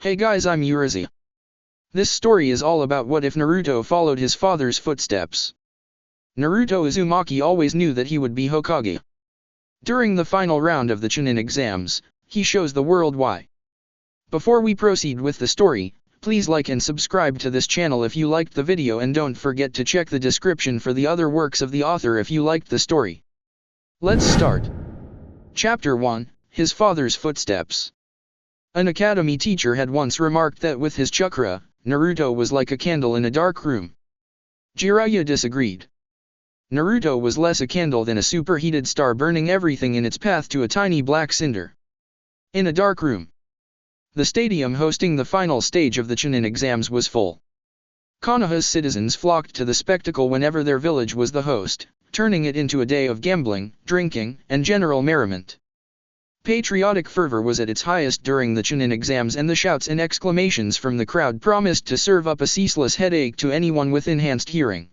Hey guys, I'm Urizi. This story is all about what if Naruto followed his father's footsteps. Naruto Uzumaki always knew that he would be Hokage. During the final round of the Chūnin Exams, he shows the world why. Before we proceed with the story, please like and subscribe to this channel if you liked the video, and don't forget to check the description for the other works of the author if you liked the story. Let's start. Chapter 1, His Father's Footsteps. An academy teacher had once remarked that with his chakra, Naruto was like a candle in a dark room. Jiraiya disagreed. Naruto was less a candle than a superheated star burning everything in its path to a tiny black cinder. In a dark room. The stadium hosting the final stage of the Chūnin Exams was full. Konoha's citizens flocked to the spectacle whenever their village was the host, turning it into a day of gambling, drinking, and general merriment. Patriotic fervor was at its highest during the Chūnin Exams, and the shouts and exclamations from the crowd promised to serve up a ceaseless headache to anyone with enhanced hearing.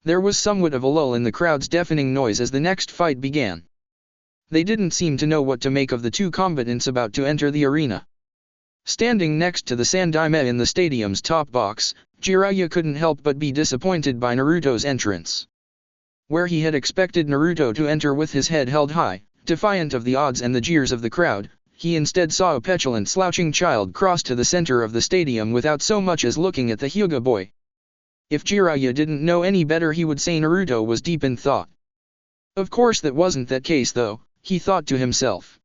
There was somewhat of a lull in the crowd's deafening noise as the next fight began. They didn't seem to know what to make of the two combatants about to enter the arena. Standing next to the Stalemate in the stadium's top box, Jiraiya couldn't help but be disappointed by Naruto's entrance. Where he had expected Naruto to enter with his head held high, defiant of the odds and the jeers of the crowd, he instead saw a petulant slouching child cross to the center of the stadium without so much as looking at the Hyuga boy. If Jiraiya didn't know any better, he would say Naruto was deep in thought. Of course that wasn't that case though, he thought to himself.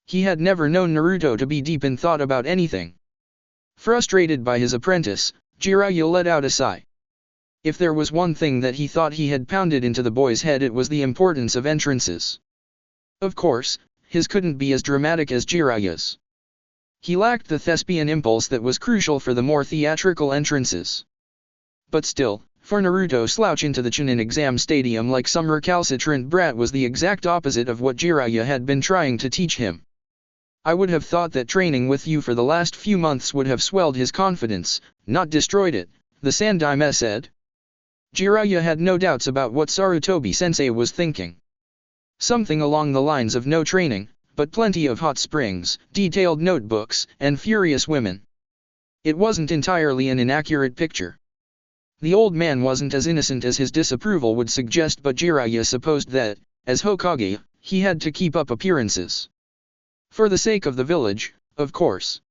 He had never known Naruto to be deep in thought about anything. Frustrated by his apprentice, Jiraiya let out a sigh. If there was one thing that he thought he had pounded into the boy's head, it was the importance of entrances. Of course, his couldn't be as dramatic as Jiraiya's. He lacked the thespian impulse that was crucial for the more theatrical entrances. But still, for Naruto slouch into the Chūnin Exam stadium like some recalcitrant brat was the exact opposite of what Jiraiya had been trying to teach him. I would have thought that training with you for the last few months would have swelled his confidence, not destroyed it, the Stalemate said. Jiraiya had no doubts about what Sarutobi-sensei was thinking. Something along the lines of no training, but plenty of hot springs, detailed notebooks, and furious women. It wasn't entirely an inaccurate picture. The old man wasn't as innocent as his disapproval would suggest, but Jiraiya supposed that, as Hokage, he had to keep up appearances. For the sake of the village, of course.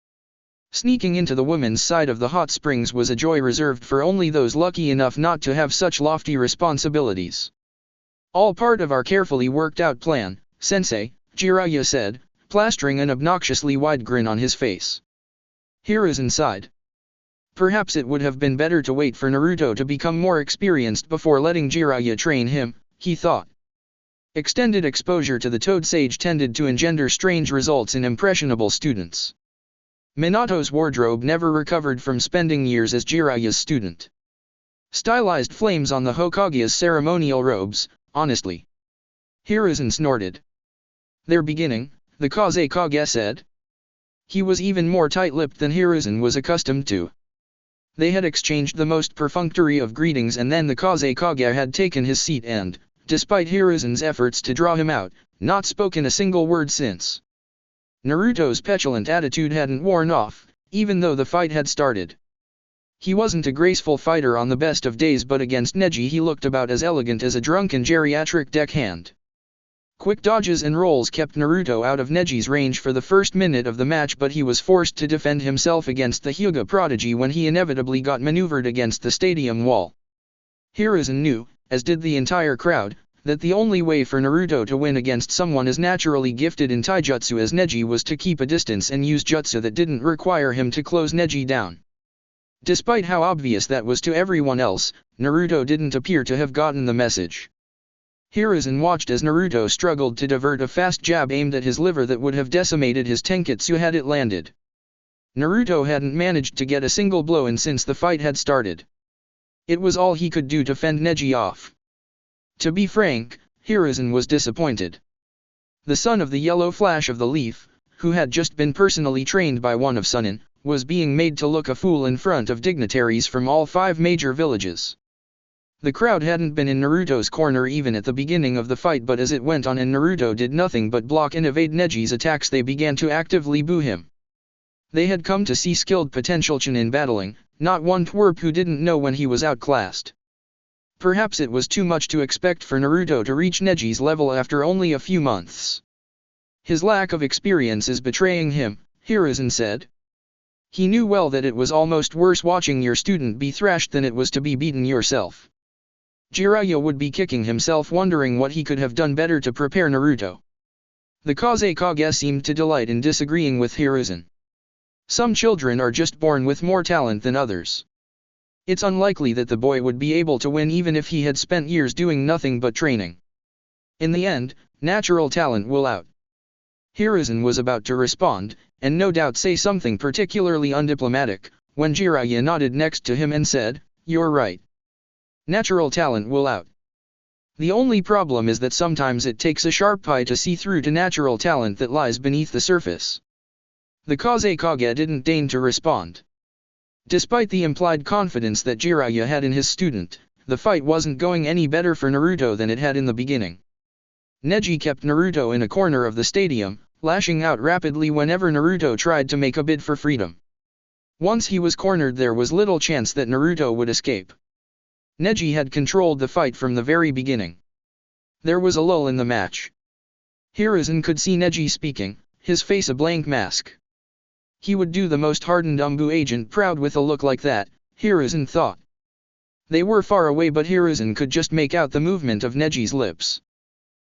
Sneaking into the women's side of the hot springs was a joy reserved for only those lucky enough not to have such lofty responsibilities. All part of our carefully worked out plan, sensei, Jiraiya said, plastering an obnoxiously wide grin on his face. Hiruzen sighed. Perhaps it would have been better to wait for Naruto to become more experienced before letting Jiraiya train him, he thought. Extended exposure to the Toad Sage tended to engender strange results in impressionable students. Minato's wardrobe never recovered from spending years as Jiraiya's student. Stylized flames on the Hokage's ceremonial robes, honestly. Hiruzen snorted. They're beginning, the Kazekage said. He was even more tight-lipped than Hiruzen was accustomed to. They had exchanged the most perfunctory of greetings, and then the Kazekage had taken his seat and, despite Hiruzen's efforts to draw him out, not spoken a single word since. Naruto's petulant attitude hadn't worn off, even though the fight had started. He wasn't a graceful fighter on the best of days, but against Neji he looked about as elegant as a drunken geriatric deckhand. Quick dodges and rolls kept Naruto out of Neji's range for the first minute of the match, but he was forced to defend himself against the Hyuga prodigy when he inevitably got maneuvered against the stadium wall. Hiruzen knew, as did the entire crowd, that the only way for Naruto to win against someone as naturally gifted in taijutsu as Neji was to keep a distance and use jutsu that didn't require him to close Neji down. Despite how obvious that was to everyone else, Naruto didn't appear to have gotten the message. Hiruzen watched as Naruto struggled to divert a fast jab aimed at his liver that would have decimated his tenketsu had it landed. Naruto hadn't managed to get a single blow in since the fight had started. It was all he could do to fend Neji off. To be frank, Hiruzen was disappointed. The son of the yellow flash of the leaf, who had just been personally trained by one of Sunin, was being made to look a fool in front of dignitaries from all 5 major villages. The crowd hadn't been in Naruto's corner even at the beginning of the fight, but as it went on and Naruto did nothing but block and evade Neji's attacks, they began to actively boo him. They had come to see skilled potential Chūnin battling, not one twerp who didn't know when he was outclassed. Perhaps it was too much to expect for Naruto to reach Neji's level after only a few months. His lack of experience is betraying him, Hiruzen said. He knew well that it was almost worse watching your student be thrashed than it was to be beaten yourself. Jiraiya would be kicking himself wondering what he could have done better to prepare Naruto. The Hokage seemed to delight in disagreeing with Hiruzen. Some children are just born with more talent than others. It's unlikely that the boy would be able to win even if he had spent years doing nothing but training. In the end, natural talent will out. Hiruzen was about to respond, and no doubt say something particularly undiplomatic, when Jiraiya nodded next to him and said, "You're right. Natural talent will out. The only problem is that sometimes it takes a sharp eye to see through to natural talent that lies beneath the surface." The Hokage didn't deign to respond. Despite the implied confidence that Jiraiya had in his student, the fight wasn't going any better for Naruto than it had in the beginning. Neji kept Naruto in a corner of the stadium, lashing out rapidly whenever Naruto tried to make a bid for freedom. Once he was cornered, there was little chance that Naruto would escape. Neji had controlled the fight from the very beginning. There was a lull in the match. Hiruzen could see Neji speaking, his face a blank mask. He would do the most hardened Umbu agent proud with a look like that, Hiruzen thought. They were far away, but Hiruzen could just make out the movement of Neji's lips.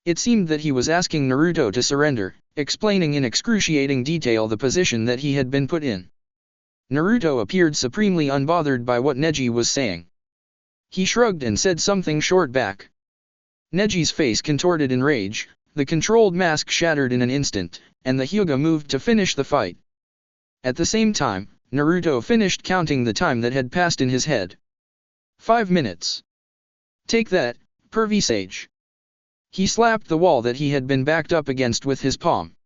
It seemed that he was asking Naruto to surrender, explaining in excruciating detail the position that he had been put in. Naruto appeared supremely unbothered by what Neji was saying. He shrugged and said something short back. Neji's face contorted in rage, the controlled mask shattered in an instant, and the Hyuga moved to finish the fight. At the same time, Naruto finished counting the time that had passed in his head. 5 minutes. Take that, pervy sage. He slapped the wall that he had been backed up against with his palm.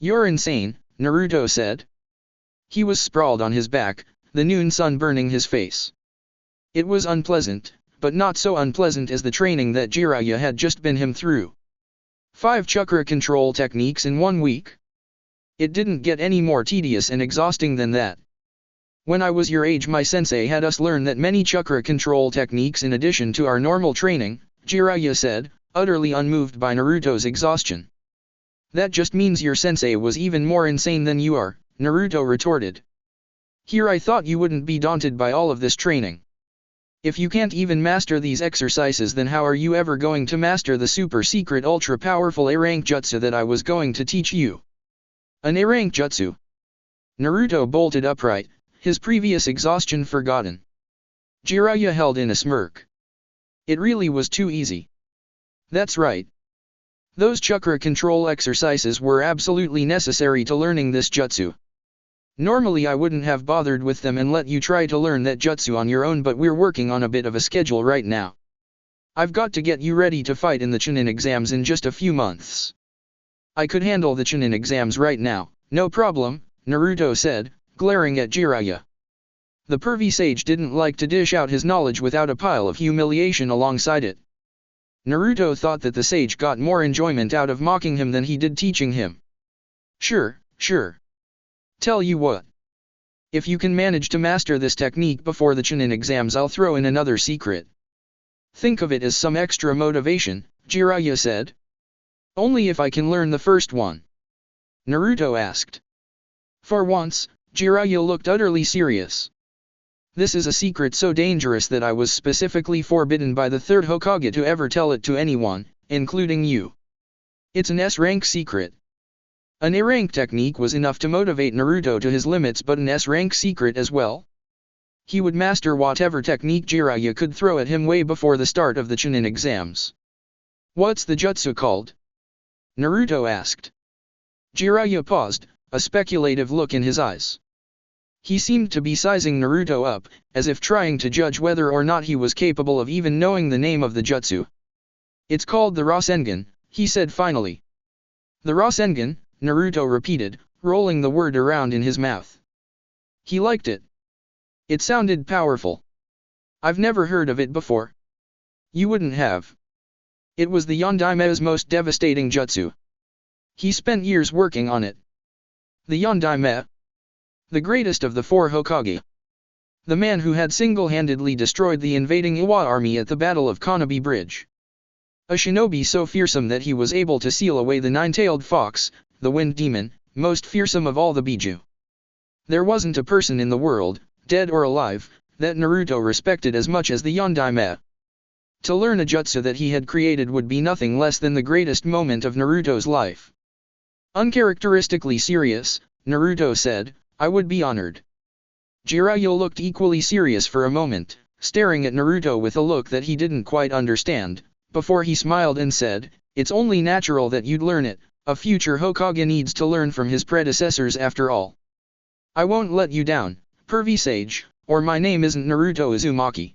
You're insane, Naruto said. He was sprawled on his back, the noon sun burning his face. It was unpleasant, but not so unpleasant as the training that Jiraiya had just been him through. 5 chakra control techniques in 1 week? It didn't get any more tedious and exhausting than that. When I was your age, my sensei had us learn that many chakra control techniques in addition to our normal training, Jiraiya said, utterly unmoved by Naruto's exhaustion. That just means your sensei was even more insane than you are, Naruto retorted. Here I thought you wouldn't be daunted by all of this training. If you can't even master these exercises, then how are you ever going to master the super secret ultra powerful A-rank jutsu that I was going to teach you? An A-rank jutsu? Naruto bolted upright, his previous exhaustion forgotten. Jiraiya held in a smirk. It really was too easy. That's right. Those chakra control exercises were absolutely necessary to learning this jutsu. Normally I wouldn't have bothered with them and let you try to learn that jutsu on your own, but we're working on a bit of a schedule right now. I've got to get you ready to fight in the Chūnin exams in just a few months. I could handle the Chūnin exams right now, no problem, Naruto said, glaring at Jiraiya. The pervy sage didn't like to dish out his knowledge without a pile of humiliation alongside it. Naruto thought that the sage got more enjoyment out of mocking him than he did teaching him. Sure. Tell you what. If you can manage to master this technique before the Chūnin exams, I'll throw in another secret. Think of it as some extra motivation, Jiraiya said. Only if I can learn the first one. Naruto asked. For once, Jiraiya looked utterly serious. This is a secret so dangerous that I was specifically forbidden by the third Hokage to ever tell it to anyone, including you. It's an S-rank secret. An A-rank technique was enough to motivate Naruto to his limits, but an S-rank secret as well? He would master whatever technique Jiraiya could throw at him way before the start of the Chūnin exams. What's the jutsu called? Naruto asked. Jiraiya paused, a speculative look in his eyes. He seemed to be sizing Naruto up, as if trying to judge whether or not he was capable of even knowing the name of the jutsu. It's called the Rasengan, he said finally. The Rasengan, Naruto repeated, rolling the word around in his mouth. He liked it. It sounded powerful. I've never heard of it before. You wouldn't have. It was the Yondaime's most devastating jutsu. He spent years working on it. The Yondaime? The greatest of the 4 Hokage. The man who had single-handedly destroyed the invading Iwa army at the Battle of Kanabi Bridge. A shinobi so fearsome that he was able to seal away the 9-tailed fox, the wind demon, most fearsome of all the Biju. There wasn't a person in the world, dead or alive, that Naruto respected as much as the Yondaime. To learn a jutsu that he had created would be nothing less than the greatest moment of Naruto's life. Uncharacteristically serious, Naruto said, "I would be honored." Jiraiya looked equally serious for a moment, staring at Naruto with a look that he didn't quite understand, before he smiled and said, "It's only natural that you'd learn it, a future Hokage needs to learn from his predecessors after all. I won't let you down, pervy sage, or my name isn't Naruto Uzumaki."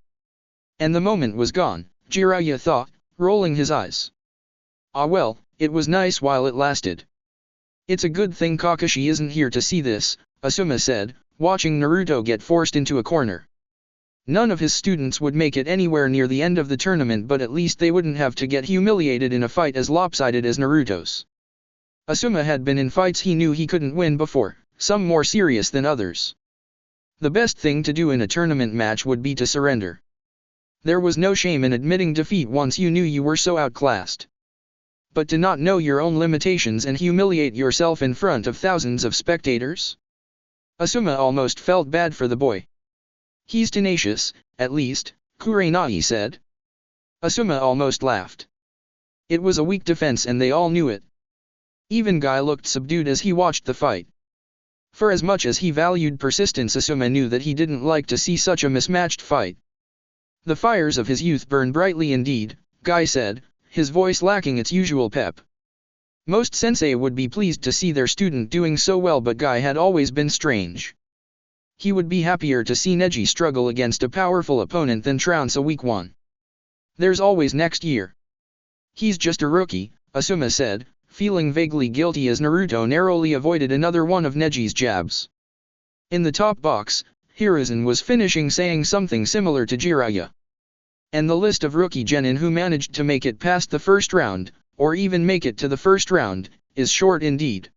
And the moment was gone, Jiraiya thought, rolling his eyes. Ah well, it was nice while it lasted. "It's a good thing Kakashi isn't here to see this," Asuma said, watching Naruto get forced into a corner. None of his students would make it anywhere near the end of the tournament, but at least they wouldn't have to get humiliated in a fight as lopsided as Naruto's. Asuma had been in fights he knew he couldn't win before, some more serious than others. The best thing to do in a tournament match would be to surrender. There was no shame in admitting defeat once you knew you were so outclassed. But to not know your own limitations and humiliate yourself in front of thousands of spectators? Asuma almost felt bad for the boy. "He's tenacious, at least," Kurenai said. Asuma almost laughed. It was a weak defense and they all knew it. Even Guy looked subdued as he watched the fight. For as much as he valued persistence, Asuma knew that he didn't like to see such a mismatched fight. "The fires of his youth burn brightly indeed," Guy said, his voice lacking its usual pep. Most sensei would be pleased to see their student doing so well, but Guy had always been strange. He would be happier to see Neji struggle against a powerful opponent than trounce a weak one. "There's always next year. He's just a rookie," Asuma said, feeling vaguely guilty as Naruto narrowly avoided another one of Neji's jabs. In the top box, Hiruzen was finishing saying something similar to Jiraiya. And the list of rookie genin who managed to make it past the first round, or even make it to the first round, is short indeed.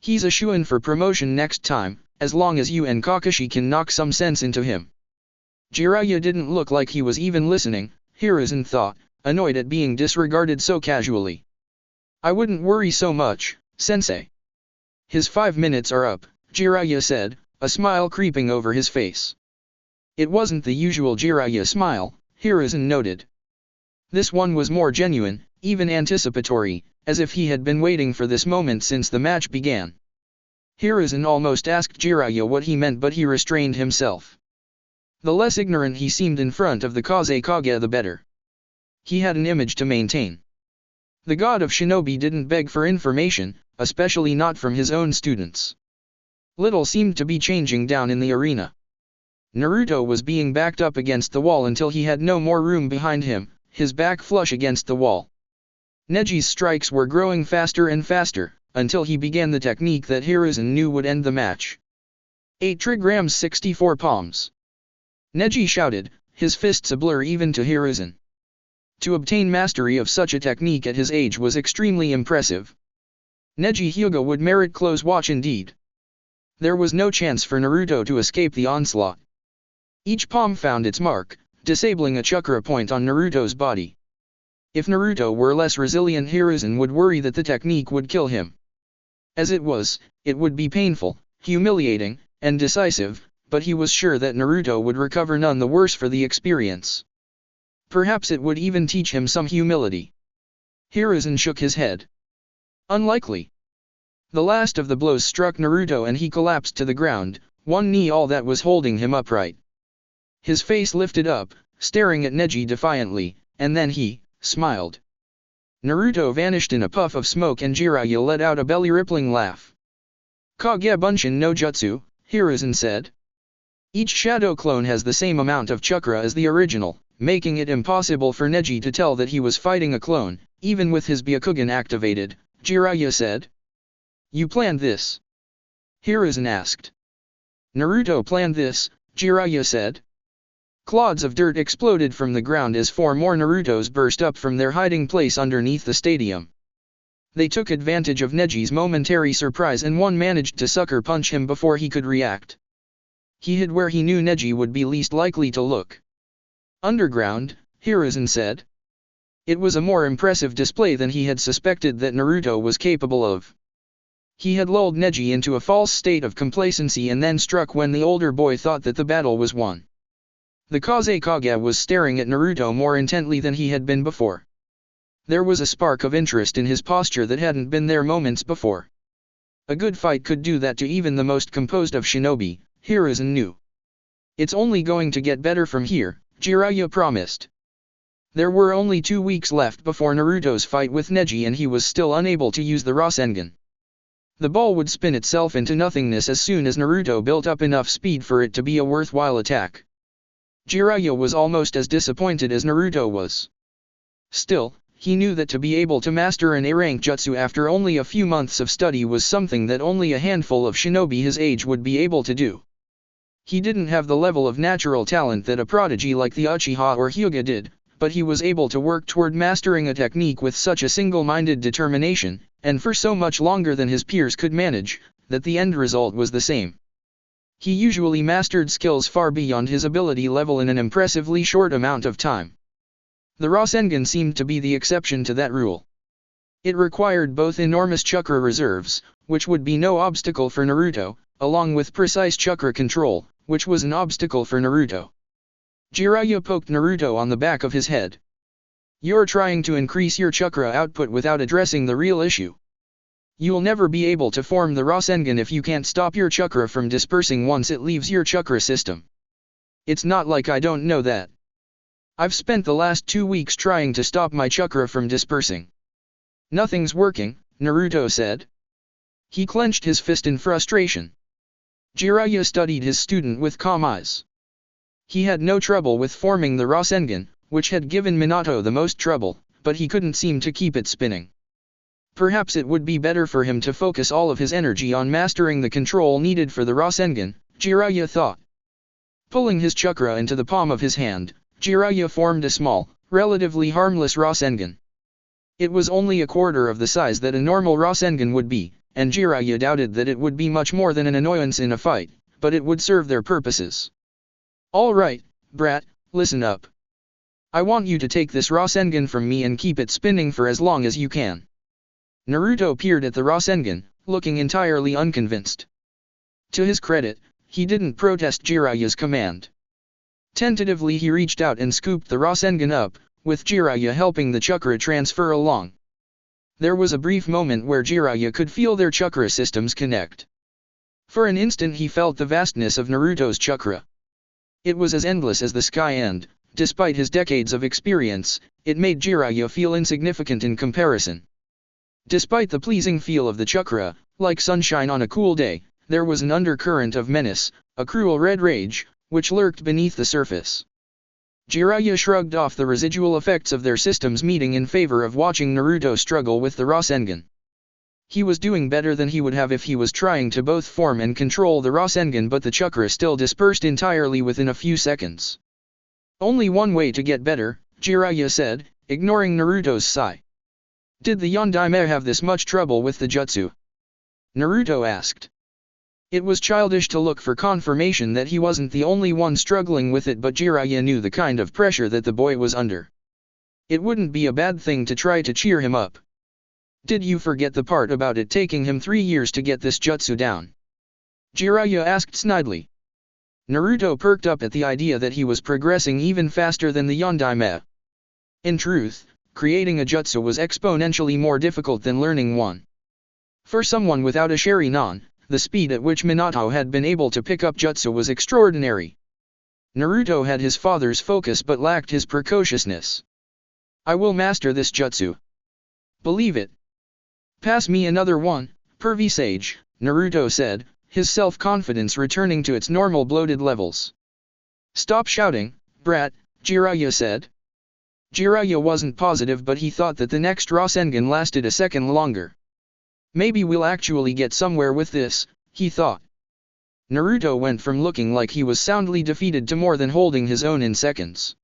He's a shoo-in for promotion next time, as long as you and Kakashi can knock some sense into him. Jiraiya didn't look like he was even listening, Hiruzen thought, annoyed at being disregarded so casually. "I wouldn't worry so much, sensei." "His 5 minutes are up," Jiraiya said, a smile creeping over his face. It wasn't the usual Jiraiya smile, Hiruzen noted. This one was more genuine, even anticipatory, as if he had been waiting for this moment since the match began. Hiruzen almost asked Jiraiya what he meant, but he restrained himself. The less ignorant he seemed in front of the Kazekage the better. He had an image to maintain. The god of shinobi didn't beg for information, especially not from his own students. Little seemed to be changing down in the arena. Naruto was being backed up against the wall until he had no more room behind him, his back flush against the wall. Neji's strikes were growing faster and faster, until he began the technique that Hiruzen knew would end the match. 8 trigrams 64 palms. Neji shouted, his fists a blur even to Hiruzen. To obtain mastery of such a technique at his age was extremely impressive. Neji Hyuga would merit close watch indeed. There was no chance for Naruto to escape the onslaught. Each palm found its mark, disabling a chakra point on Naruto's body. If Naruto were less resilient, Hiruzen would worry that the technique would kill him. As it was, it would be painful, humiliating, and decisive, but he was sure that Naruto would recover none the worse for the experience. Perhaps it would even teach him some humility. Hiruzen shook his head. Unlikely. The last of the blows struck Naruto and he collapsed to the ground, one knee all that was holding him upright. His face lifted up, staring at Neji defiantly, and then he smiled. Naruto vanished in a puff of smoke and Jiraiya let out a belly-rippling laugh. "Kage Bunshin no Jutsu," Hiruzen said. Each shadow clone has the same amount of chakra as the original, making it impossible for Neji to tell that he was fighting a clone, even with his Byakugan activated, Jiraiya said. "You planned this?" Hiruzen asked. "Naruto planned this," Jiraiya said. Clods of dirt exploded from the ground as 4 more Narutos burst up from their hiding place underneath the stadium. They took advantage of Neji's momentary surprise and one managed to sucker punch him before he could react. He hid where he knew Neji would be least likely to look. Underground, Hiruzen said. It was a more impressive display than he had suspected that Naruto was capable of. He had lulled Neji into a false state of complacency and then struck when the older boy thought that the battle was won. The Kazekage was staring at Naruto more intently than he had been before. There was a spark of interest in his posture that hadn't been there moments before. A good fight could do that to even the most composed of shinobi, Hiruzen knew. It's only going to get better from here, Jiraiya promised. There were only 2 weeks left before Naruto's fight with Neji and he was still unable to use the Rasengan. The ball would spin itself into nothingness as soon as Naruto built up enough speed for it to be a worthwhile attack. Jiraiya was almost as disappointed as Naruto was. Still, he knew that to be able to master an A-rank jutsu after only a few months of study was something that only a handful of shinobi his age would be able to do. He didn't have the level of natural talent that a prodigy like the Uchiha or Hyuga did, but he was able to work toward mastering a technique with such a single-minded determination, and for so much longer than his peers could manage, that the end result was the same. He usually mastered skills far beyond his ability level in an impressively short amount of time. The Rasengan seemed to be the exception to that rule. It required both enormous chakra reserves, which would be no obstacle for Naruto, along with precise chakra control, which was an obstacle for Naruto. Jiraiya poked Naruto on the back of his head. You're trying to increase your chakra output without addressing the real issue. You'll never be able to form the Rasengan if you can't stop your chakra from dispersing once it leaves your chakra system. It's not like I don't know that. I've spent the last 2 weeks trying to stop my chakra from dispersing. Nothing's working, Naruto said. He clenched his fist in frustration. Jiraiya studied his student with calm eyes. He had no trouble with forming the Rasengan, which had given Minato the most trouble, but he couldn't seem to keep it spinning. Perhaps it would be better for him to focus all of his energy on mastering the control needed for the Rasengan, Jiraiya thought. Pulling his chakra into the palm of his hand, Jiraiya formed a small, relatively harmless Rasengan. It was only a quarter of the size that a normal Rasengan would be, and Jiraiya doubted that it would be much more than an annoyance in a fight, but it would serve their purposes. All right, brat, listen up. I want you to take this Rasengan from me and keep it spinning for as long as you can. Naruto peered at the Rasengan, looking entirely unconvinced. To his credit, he didn't protest Jiraiya's command. Tentatively he reached out and scooped the Rasengan up, with Jiraiya helping the chakra transfer along. There was a brief moment where Jiraiya could feel their chakra systems connect. For an instant he felt the vastness of Naruto's chakra. It was as endless as the sky and, despite his decades of experience, it made Jiraiya feel insignificant in comparison. Despite the pleasing feel of the chakra, like sunshine on a cool day, there was an undercurrent of menace, a cruel red rage, which lurked beneath the surface. Jiraiya shrugged off the residual effects of their systems meeting in favor of watching Naruto struggle with the Rasengan. He was doing better than he would have if he was trying to both form and control the Rasengan, but the chakra still dispersed entirely within a few seconds. Only one way to get better, Jiraiya said, ignoring Naruto's sigh. Did the Yondaime have this much trouble with the jutsu? Naruto asked. It was childish to look for confirmation that he wasn't the only one struggling with it, but Jiraiya knew the kind of pressure that the boy was under. It wouldn't be a bad thing to try to cheer him up. Did you forget the part about it taking him 3 years to get this jutsu down? Jiraiya asked snidely. Naruto perked up at the idea that he was progressing even faster than the Yondaime. In truth, creating a jutsu was exponentially more difficult than learning one. For someone without a Sharingan, the speed at which Minato had been able to pick up jutsu was extraordinary. Naruto had his father's focus but lacked his precociousness. I will master this jutsu. Believe it. Pass me another one, pervy sage, Naruto said, his self-confidence returning to its normal bloated levels. Stop shouting, brat, Jiraiya said. Jiraiya wasn't positive, but he thought that the next Rasengan lasted a second longer. Maybe we'll actually get somewhere with this, he thought. Naruto went from looking like he was soundly defeated to more than holding his own in seconds.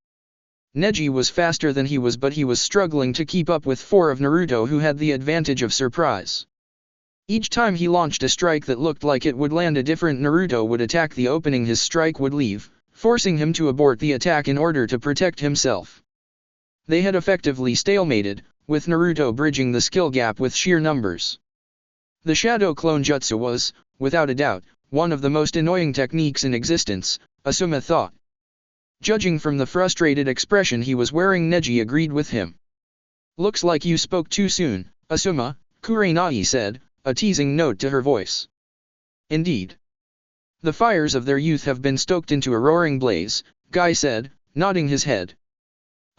Neji was faster than he was, but he was struggling to keep up with 4 of Naruto who had the advantage of surprise. Each time he launched a strike that looked like it would land, a different Naruto would attack the opening his strike would leave, forcing him to abort the attack in order to protect himself. They had effectively stalemated, with Naruto bridging the skill gap with sheer numbers. The Shadow Clone Jutsu was, without a doubt, one of the most annoying techniques in existence, Asuma thought. Judging from the frustrated expression he was wearing, Neji agreed with him. "Looks like you spoke too soon, Asuma," Kurenai said, a teasing note to her voice. "Indeed. The fires of their youth have been stoked into a roaring blaze," Guy said, nodding his head.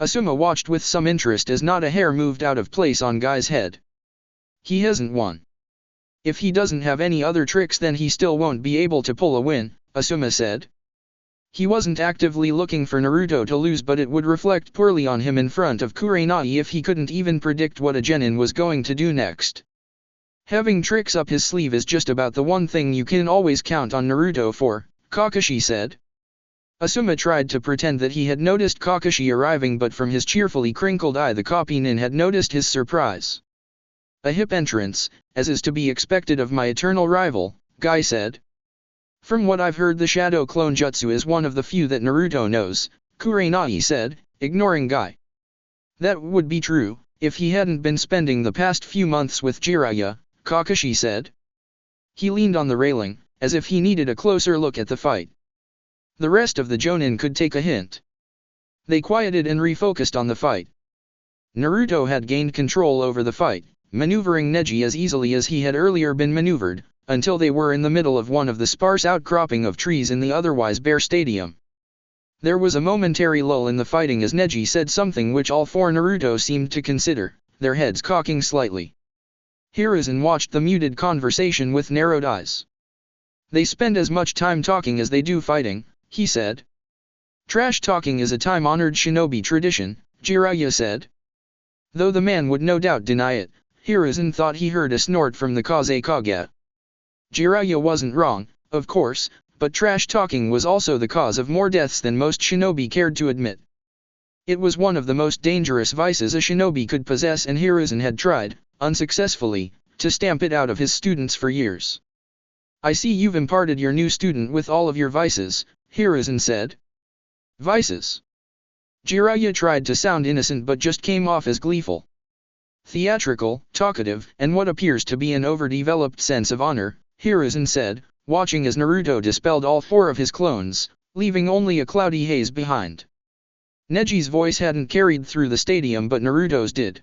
Asuma watched with some interest as not a hair moved out of place on Guy's head. "He hasn't won. If he doesn't have any other tricks, then he still won't be able to pull a win," Asuma said. He wasn't actively looking for Naruto to lose, but it would reflect poorly on him in front of Kurenai if he couldn't even predict what a genin was going to do next. "Having tricks up his sleeve is just about the one thing you can always count on Naruto for," Kakashi said. Asuma tried to pretend that he had noticed Kakashi arriving, but from his cheerfully crinkled eye the copy nin had noticed his surprise. "A hip entrance, as is to be expected of my eternal rival," Guy said. "From what I've heard, the Shadow Clone Jutsu is one of the few that Naruto knows," Kurenai said, ignoring Guy. "That would be true, if he hadn't been spending the past few months with Jiraiya," Kakashi said. He leaned on the railing, as if he needed a closer look at the fight. The rest of the Jonin could take a hint. They quieted and refocused on the fight. Naruto had gained control over the fight, maneuvering Neji as easily as he had earlier been maneuvered, until they were in the middle of one of the sparse outcropping of trees in the otherwise bare stadium. There was a momentary lull in the fighting as Neji said something which all 4 Naruto seemed to consider, their heads cocking slightly. Hiruzen watched the muted conversation with narrowed eyes. "They spend as much time talking as they do fighting," he said. "Trash talking is a time-honored shinobi tradition," Jiraiya said. Though the man would no doubt deny it, Hiruzen thought he heard a snort from the Kazekage. Jiraiya wasn't wrong, of course, but trash talking was also the cause of more deaths than most shinobi cared to admit. It was one of the most dangerous vices a shinobi could possess, and Hiruzen had tried, unsuccessfully, to stamp it out of his students for years. "I see you've imparted your new student with all of your vices," Hiruzen said. "Vices?" Jiraiya tried to sound innocent but just came off as gleeful. "Theatrical, talkative, and what appears to be an overdeveloped sense of honor," Hiruzen said, watching as Naruto dispelled all 4 of his clones, leaving only a cloudy haze behind. Neji's voice hadn't carried through the stadium, but Naruto's did.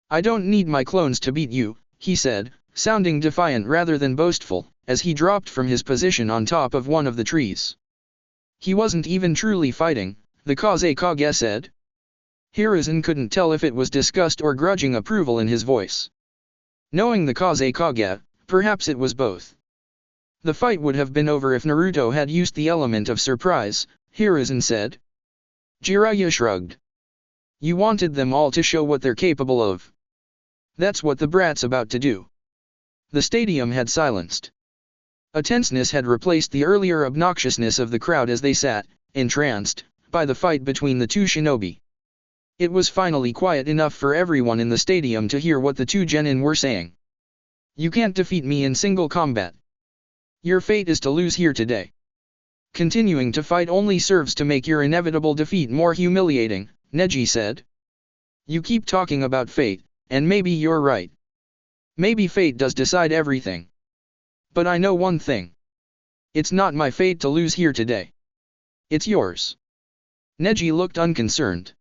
"I don't need my clones to beat you," he said, sounding defiant rather than boastful, as he dropped from his position on top of one of the trees. "He wasn't even truly fighting," the Kazekage said. Hiruzen couldn't tell if it was disgust or grudging approval in his voice. Knowing the Kazekage, perhaps it was both. "The fight would have been over if Naruto had used the element of surprise," Hiruzen said. Jiraiya shrugged. "You wanted them all to show what they're capable of. That's what the brat's about to do." The stadium had silenced. A tenseness had replaced the earlier obnoxiousness of the crowd as they sat, entranced, by the fight between the 2 shinobi. It was finally quiet enough for everyone in the stadium to hear what the 2 genin were saying. "You can't defeat me in single combat. Your fate is to lose here today. Continuing to fight only serves to make your inevitable defeat more humiliating," Neji said. "You keep talking about fate, and maybe you're right. Maybe fate does decide everything. But I know one thing. It's not my fate to lose here today. It's yours." Neji looked unconcerned.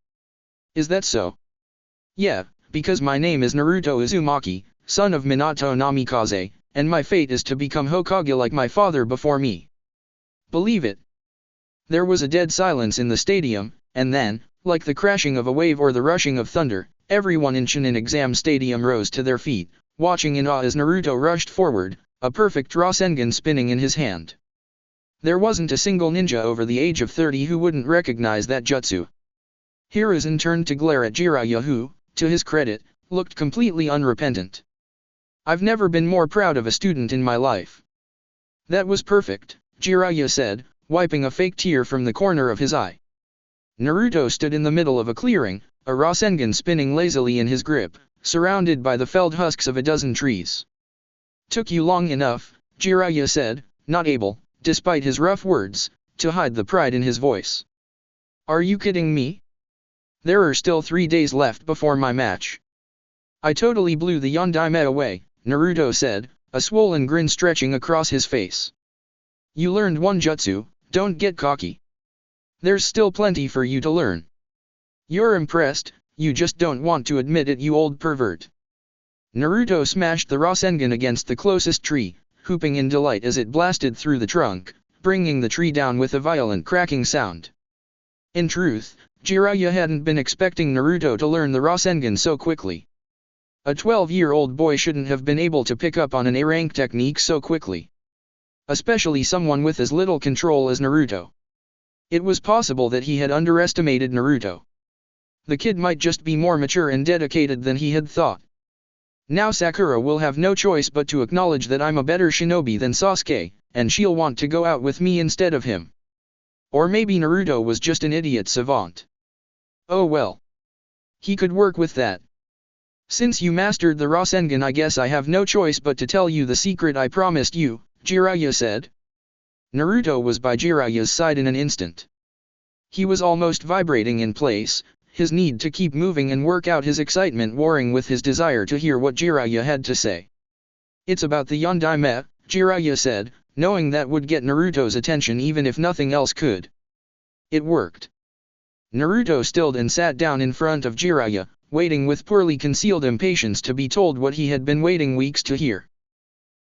"Is that so?" "Yeah, because my name is Naruto Uzumaki, son of Minato Namikaze, and my fate is to become Hokage like my father before me. Believe it." There was a dead silence in the stadium, and then, like the crashing of a wave or the rushing of thunder, everyone in Chūnin Exams Stadium rose to their feet, watching in awe as Naruto rushed forward, a perfect Rasengan spinning in his hand. There wasn't a single ninja over the age of 30 who wouldn't recognize that jutsu. Hiruzen turned to glare at Jiraiya who, to his credit, looked completely unrepentant. "I've never been more proud of a student in my life." "That was perfect," Jiraiya said, wiping a fake tear from the corner of his eye. Naruto stood in the middle of a clearing, a Rasengan spinning lazily in his grip, surrounded by the felled husks of a dozen trees. "Took you long enough," Jiraiya said, not able, despite his rough words, to hide the pride in his voice. "Are you kidding me? There are still 3 days left before my match." "I totally blew the Yondaime away," Naruto said, a swollen grin stretching across his face. "You learned one jutsu, don't get cocky. There's still plenty for you to learn. You're impressed, you just don't want to admit it, you old pervert." Naruto smashed the Rasengan against the closest tree, whooping in delight as it blasted through the trunk, bringing the tree down with a violent cracking sound. In truth, Jiraiya hadn't been expecting Naruto to learn the Rasengan so quickly. A 12-year-old boy shouldn't have been able to pick up on an A-rank technique so quickly. Especially someone with as little control as Naruto. It was possible that he had underestimated Naruto. The kid might just be more mature and dedicated than he had thought. Now Sakura will have no choice but to acknowledge that I'm a better shinobi than Sasuke, and she'll want to go out with me instead of him. Or maybe Naruto was just an idiot savant. Oh well. He could work with that. "Since you mastered the Rasengan, I guess I have no choice but to tell you the secret I promised you," Jiraiya said. Naruto was by Jiraiya's side in an instant. He was almost vibrating in place, his need to keep moving and work out his excitement warring with his desire to hear what Jiraiya had to say. "It's about the Yondaime," Jiraiya said, knowing that would get Naruto's attention even if nothing else could. It worked. Naruto stilled and sat down in front of Jiraiya, waiting with poorly concealed impatience to be told what he had been waiting weeks to hear.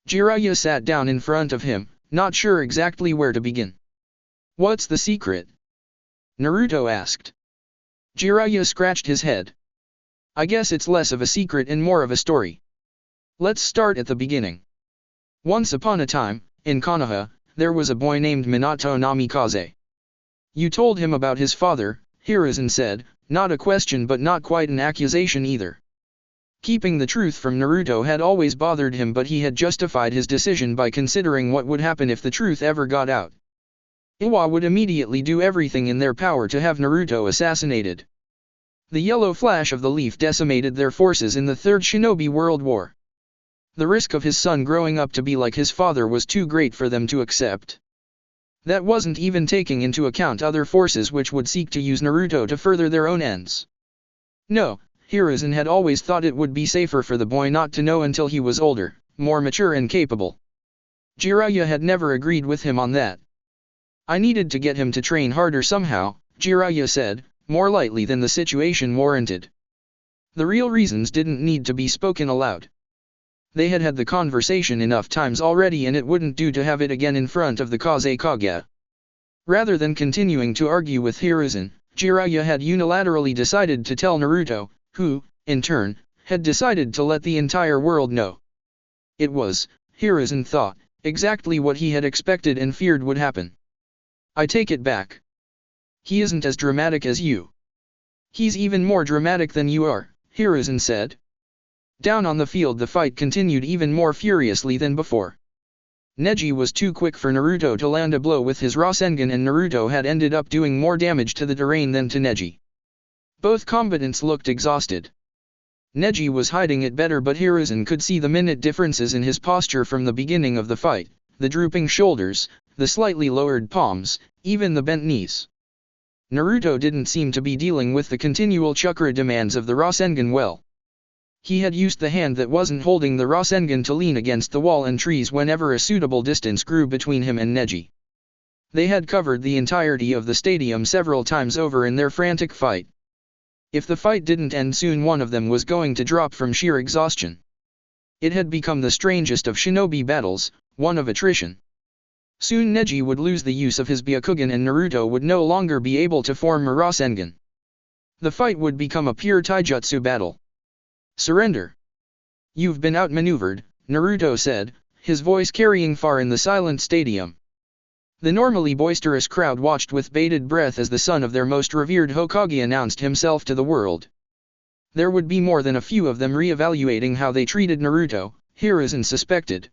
Jiraiya sat down in front of him, not sure exactly where to begin. "What's the secret?" Naruto asked. Jiraiya scratched his head. "I guess it's less of a secret and more of a story. Let's start at the beginning. Once upon a time, in Konoha, there was a boy named Minato Namikaze. You told him about his father," Hiruzen said, not a question but not quite an accusation either. Keeping the truth from Naruto had always bothered him, but he had justified his decision by considering what would happen if the truth ever got out. Iwa would immediately do everything in their power to have Naruto assassinated. The yellow flash of the leaf decimated their forces in the Third Shinobi World War. The risk of his son growing up to be like his father was too great for them to accept. That wasn't even taking into account other forces which would seek to use Naruto to further their own ends. No, Hiruzen had always thought it would be safer for the boy not to know until he was older, more mature and capable. Jiraiya had never agreed with him on that. "I needed to get him to train harder somehow," Jiraiya said, more lightly than the situation warranted. The real reasons didn't need to be spoken aloud. They had had the conversation enough times already, and it wouldn't do to have it again in front of the Kazekage. Rather than continuing to argue with Hiruzen, Jiraiya had unilaterally decided to tell Naruto, who, in turn, had decided to let the entire world know. It was, Hiruzen thought, exactly what he had expected and feared would happen. "I take it back. He isn't as dramatic as you." "He's even more dramatic than you are," Hiruzen said. Down on the field the fight continued even more furiously than before. Neji was too quick for Naruto to land a blow with his Rasengan, and Naruto had ended up doing more damage to the terrain than to Neji. Both combatants looked exhausted. Neji was hiding it better, but Hiruzen could see the minute differences in his posture from the beginning of the fight, the drooping shoulders, the slightly lowered palms, even the bent knees. Naruto didn't seem to be dealing with the continual chakra demands of the Rasengan well. He had used the hand that wasn't holding the Rasengan to lean against the wall and trees whenever a suitable distance grew between him and Neji. They had covered the entirety of the stadium several times over in their frantic fight. If the fight didn't end soon, one of them was going to drop from sheer exhaustion. It had become the strangest of shinobi battles, one of attrition. Soon Neji would lose the use of his Byakugan and Naruto would no longer be able to form a Rasengan. The fight would become a pure taijutsu battle. "Surrender. You've been outmaneuvered," Naruto said, his voice carrying far in the silent stadium. The normally boisterous crowd watched with bated breath as the son of their most revered Hokage announced himself to the world. There would be more than a few of them re-evaluating how they treated Naruto, Hiruzen suspected.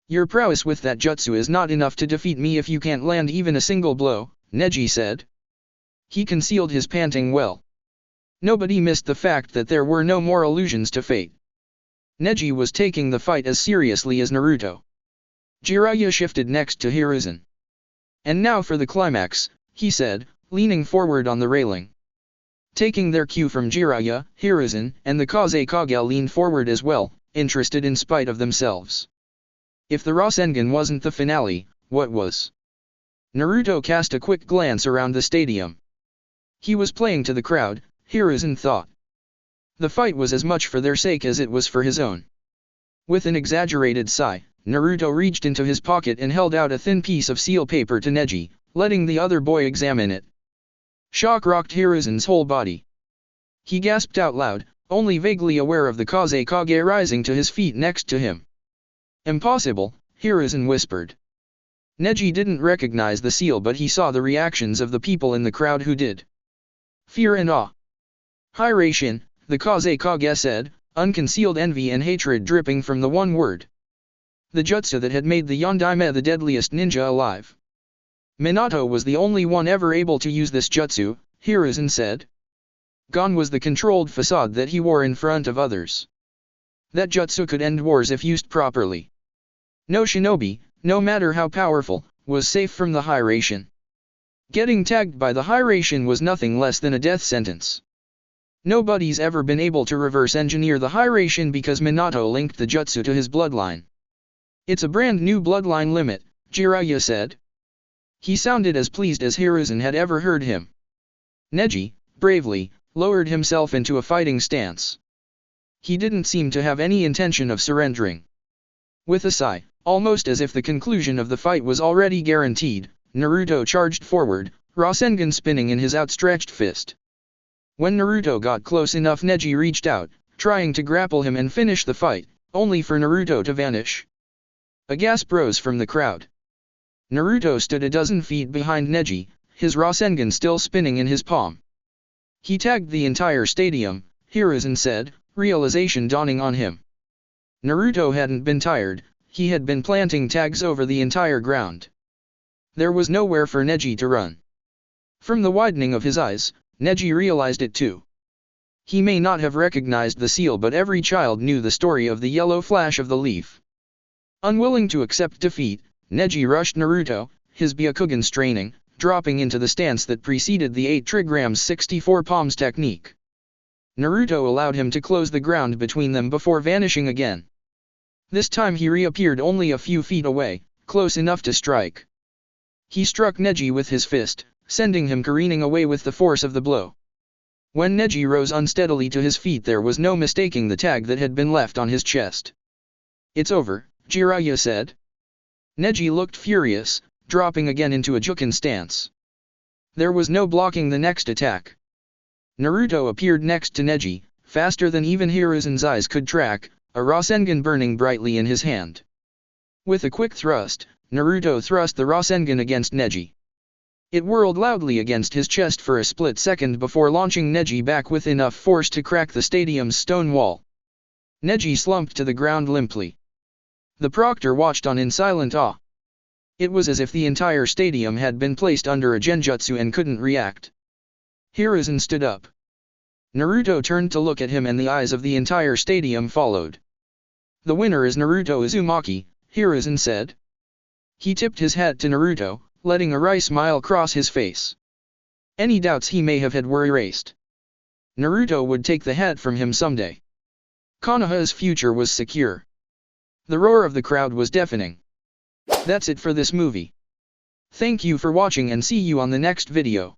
"Your prowess with that jutsu is not enough to defeat me if you can't land even a single blow," Neji said. He concealed his panting well. Nobody missed the fact that there were no more allusions to fate. Neji was taking the fight as seriously as Naruto. Jiraiya shifted next to Hiruzen. "And now for the climax," he said, leaning forward on the railing. Taking their cue from Jiraiya, Hiruzen and the Kage leaned forward as well, interested in spite of themselves. If the Rasengan wasn't the finale, what was? Naruto cast a quick glance around the stadium. He was playing to the crowd, Hiruzen thought. The fight was as much for their sake as it was for his own. With an exaggerated sigh, Naruto reached into his pocket and held out a thin piece of seal paper to Neji, letting the other boy examine it. Shock rocked Hiruzen's whole body. He gasped out loud, only vaguely aware of the Kage rising to his feet next to him. "Impossible," Hiruzen whispered. Neji didn't recognize the seal, but he saw the reactions of the people in the crowd who did. Fear and awe. "Hiraishin," the Kage said, unconcealed envy and hatred dripping from the one word. The jutsu that had made the Yondaime the deadliest ninja alive. Minato was the only one ever able to use this jutsu, Hiruzen said. Gone was the controlled facade that he wore in front of others. That jutsu could end wars if used properly. No shinobi, no matter how powerful, was safe from the Hiraishin. Getting tagged by the Hiraishin was nothing less than a death sentence. Nobody's ever been able to reverse engineer the Hiraishin because Minato linked the jutsu to his bloodline. "It's a brand new bloodline limit," Jiraiya said. He sounded as pleased as Hiruzen had ever heard him. Neji, bravely, lowered himself into a fighting stance. He didn't seem to have any intention of surrendering. With a sigh, almost as if the conclusion of the fight was already guaranteed, Naruto charged forward, Rasengan spinning in his outstretched fist. When Naruto got close enough, Neji reached out, trying to grapple him and finish the fight, only for Naruto to vanish. A gasp rose from the crowd. Naruto stood a dozen feet behind Neji, his Rasengan still spinning in his palm. "He tagged the entire stadium," Hiruzen said, realization dawning on him. Naruto hadn't been tired, he had been planting tags over the entire ground. There was nowhere for Neji to run. From the widening of his eyes, Neji realized it too. He may not have recognized the seal, but every child knew the story of the yellow flash of the leaf. Unwilling to accept defeat, Neji rushed Naruto, his Byakugan straining, dropping into the stance that preceded the 8 trigrams 64 palms technique. Naruto allowed him to close the ground between them before vanishing again. This time he reappeared only a few feet away, close enough to strike. He struck Neji with his fist, sending him careening away with the force of the blow. When Neji rose unsteadily to his feet, there was no mistaking the tag that had been left on his chest. "It's over," Jiraiya said. Neji looked furious, dropping again into a Juken stance. There was no blocking the next attack. Naruto appeared next to Neji, faster than even Hiruzen's eyes could track, a Rasengan burning brightly in his hand. With a quick thrust, Naruto thrust the Rasengan against Neji. It whirled loudly against his chest for a split second before launching Neji back with enough force to crack the stadium's stone wall. Neji slumped to the ground limply. The proctor watched on in silent awe. It was as if the entire stadium had been placed under a genjutsu and couldn't react. Hiruzen stood up. Naruto turned to look at him and the eyes of the entire stadium followed. "The winner is Naruto Uzumaki," Hiruzen said. He tipped his hat to Naruto, letting a wry smile cross his face. Any doubts he may have had were erased. Naruto would take the hat from him someday. Konoha's future was secure. The roar of the crowd was deafening. That's it for this movie. Thank you for watching and see you on the next video.